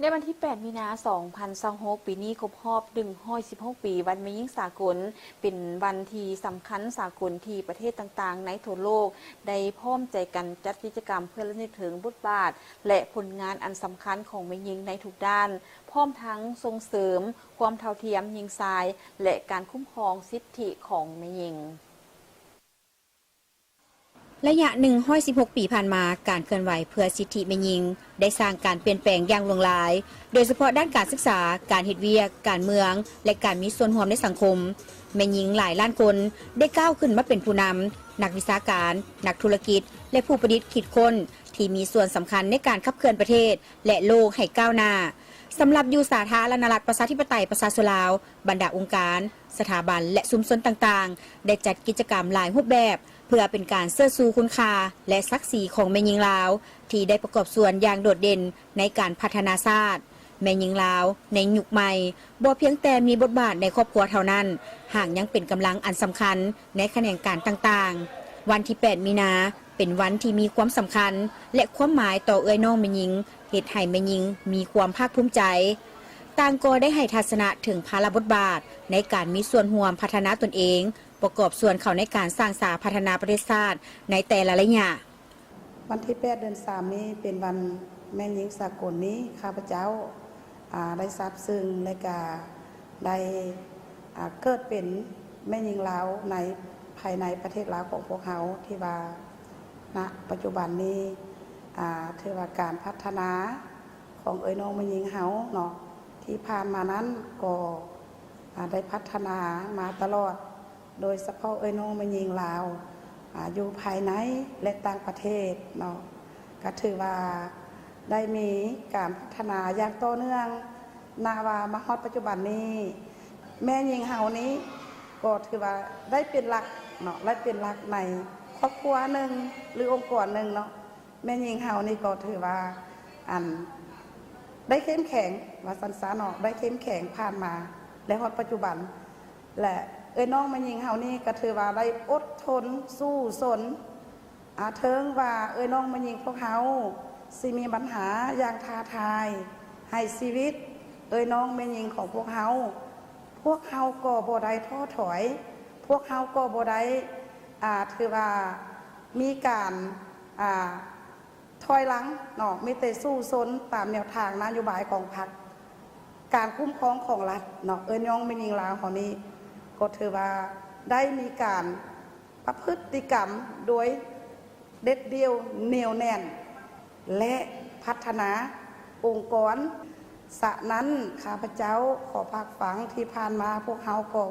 ในวันที่ 8 มีนาคม 2026 ปีนี้ครบรอบ116 ปีวันแม่หญิงสากลเป็นวันที่สำคัญสากลที่ประเทศต่างๆในทั่วโลกได้พร้อมใจกันจัดกิจกรรมเพื่อระลึกถึงบทบาทและผลงานอันสำคัญของแม่หญิงในทุกด้านพร้อมทั้งส่งเสริมความเท่าเทียมหญิงชายและการคุ้มครองสิทธิของแม่หญิงระยะ116 ปีผ่านมาการเคลื่อนไหวเพื่อสิทธิแม่หญิงได้สร้างการเปลี่ยนแปลงอย่างหลวงหลายโดยเฉพาะด้านการศึกษาการเฮ็ดเวียกการเมืองและการมีส่วนร่วมในสังคมแม่หญิงหลายล้านคนได้ก้าวขึ้นมาเป็นผู้นำนักวิชาการนักธุรกิจและผู้ประดิษฐ์คิดค้นที่มีส่วนสำคัญในการขับเคลื่อนประเทศและโลกให้ก้าวหน้าสำหรับอยู่สาธารณรัฐประชาธิปไตยประชาชนลาวบรรดาองค์การสถาบันและชุมชนต่างๆได้จัดกิจกรรมหลายรูปแบบเพื่อเป็นการเชิดชูคุณค่าและศักดิ์ศรีของแม่หญิงลาวที่ได้ประกอบส่วนอย่างโดดเด่นในการพัฒนาชาติแม่หญิงลาวในยุคใหม่บ่เพียงแต่มีบทบาทในครอบครัวเท่านั้นหากยังเป็นกำลังอันสำคัญในแขนงการต่างๆวันที่ 8 มีนาเป็นวันที่มีความสำคัญและความหมายต่อเอื้อยน้องแม่หญิงเฮ็ดให้แม่หญิงมีความภาคภูมิใจต่างก็ได้ให้ทัศนะถึงภาระบทบาทในการมีส่วนร่วมพัฒนาตนเองประกอบส่วนเข้าในการสร้างสรรค์พัฒนาประเทศชาติในแต่ละระยะวันที่ 8 เดือน 3 นี้เป็นวันแม่หญิงสากลนี้ข้าพเจ้าได้ทราบซึ้งและก็ได้เกิดเป็นแม่หญิงลาวในภายในประเทศลาวของพวกเขาที่ว่าณปัจจุบันนี้ถือว่าการพัฒนาของเอ้ยน้องแม่หญิงเฮาเนาะที่ผ่านมานั้นก็ได้พัฒนามาตลอดโดยเฉพาะเอ้ยน้องแม่หญิงลาวอยู่ภายในและต่างประเทศเนาะก็ถือว่าได้มีการพัฒนาอย่างต่อเนื่องนาว่ามาฮอดปัจจุบันนี้แม่หญิงเฮานี้ก็ถือว่าได้เป็นหลักเนาะได้เป็นหลักในครอบครัวหนึ่งหรือองค์กรหนึ่งเนาะแม่หญิงเฮานี่ก็ถือว่าได้เข้มแข็งว่าสันสาเนาะได้เข้มแข็งผ่านมาและฮอดปัจจุบันและเอ้ยน้องแม่หญิงเฮานี่ก็ถือว่าได้อดทนสู้สนเทิงว่าเอ้ยน้องแม่หญิงพวกเฮาสิมีปัญหาอย่างท้าทายให้ชีวิตเอ้ยน้องแม่หญิงของพวกเฮาก็บ่ได้ท้อถอยพวกเฮาก็บ่ได้ถือว่ามีการถอยหลังเนาะมีแต่สู้สนตามแนวทางนโยบายของพรรคการคุ้มครองของรัฐเนาะเอ้ยน้องแม่หญิงลาวของนี้ก็ถือว่าได้มีการประพฤติกรรมโดยเด็ดเดี่ยวเหนียวแน่นและพัฒนาองค์กรสะนั้นข้าพเจ้าขอภาคฝังที่ผ่านมาพวกเขาก็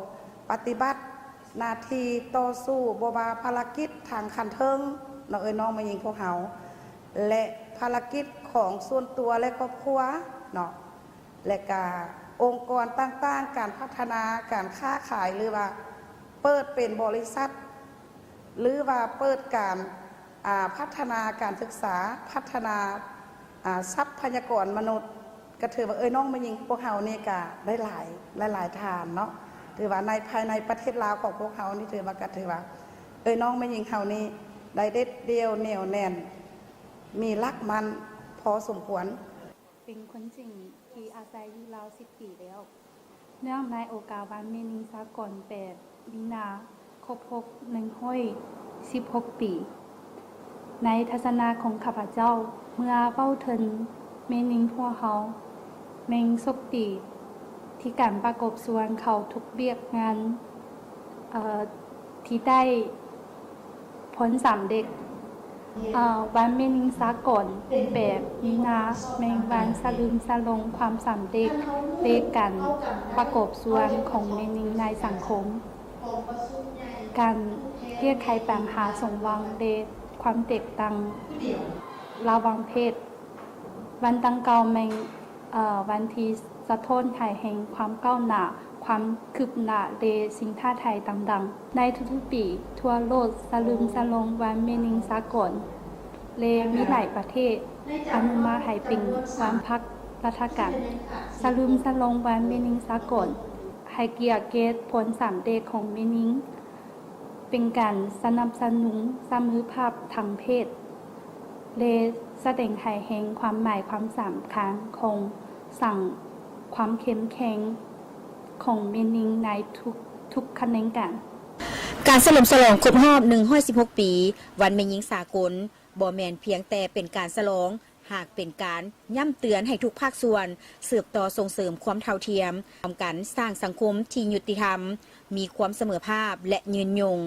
ปฏิบัติหน้าที่ต่อสู้บวาภารกิจทางคันเทิงเนาะเอ้ยน้องมายิงพวกเขาและภารกิจของส่วนตัวและครอบครัวเนาะและการองค์กรต่างๆการพัฒนาการค้าขายหรือว่าเปิดเป็นบริษัทหรือว่าเปิดการพัฒนาการศึกษาพัฒนาทรัพยากรมนุษย์ก็ถือว่าเอ้ยน้องมายิงพวกเขานี่ก็ได้หลายทานเนาะถือว่าในภายในประเทศลาวของพวกเขานี่ถือว่าเอ้ยน้องมายิงเขานี่ได้เด็ดเดียวเหนียวแน่นมีรักมันพอสมควรเป็นคนจริงที่อาศัยอยู่ลาว10 ปีแล้วเนื่องในโอกาสวันแม่หญิงสากล8 มีนาครบรอบ116 ปีในทัศนะของข้าพเจ้าเมื่อเว้าถึงแม่หญิงพวกเขาแม่งโชคดีที่การประกอบส่วนเขาทุกเบียกงานที่ได้ผลสำเร็จวันแม่หญิงสากล8 มีนาแมงวันสลืมสลงความสำเร็จในการประกอบส่วนของแม่หญิงในสังคมการแก้ไขปัญหาสงวางเดชความแตกต่างระหว่างเพศวันตั้งเก่าแมงวันที่สะท้อนไทยแห่งความก้าวหน้าความคืบหน้าเดสินค้าไทยต่างๆในทุกๆปีทั่วโลกสลืมสลงวันแม่หญิงสากลเลมีหลายประเทศอนุมัติให้เป็นวันพักราชการสลืมสลงวันแม่หญิงสากลให้เกียรติเกตผลสำเร็จของแม่หญิงเป็นการสนับสนุนเสมอภาพทางเพศเลแสดงให้เห็นความหมายความสำคัญของ สั่งความเข้มแข็งของแม่นิงในทุกคะแนนกัน การเฉลิมฉลองครบรอบ116 ปีวันแม่หญิงสากลบ่แม่นเพียงแต่เป็นการฉลองหากเป็นการย้ำเตือนให้ทุกภาคส่วนสืบต่อส่งเสริมความเท่าเทียมร่วมกันสร้างสังคมที่ยุติธรรมมีความเสมอภาคและยืนยง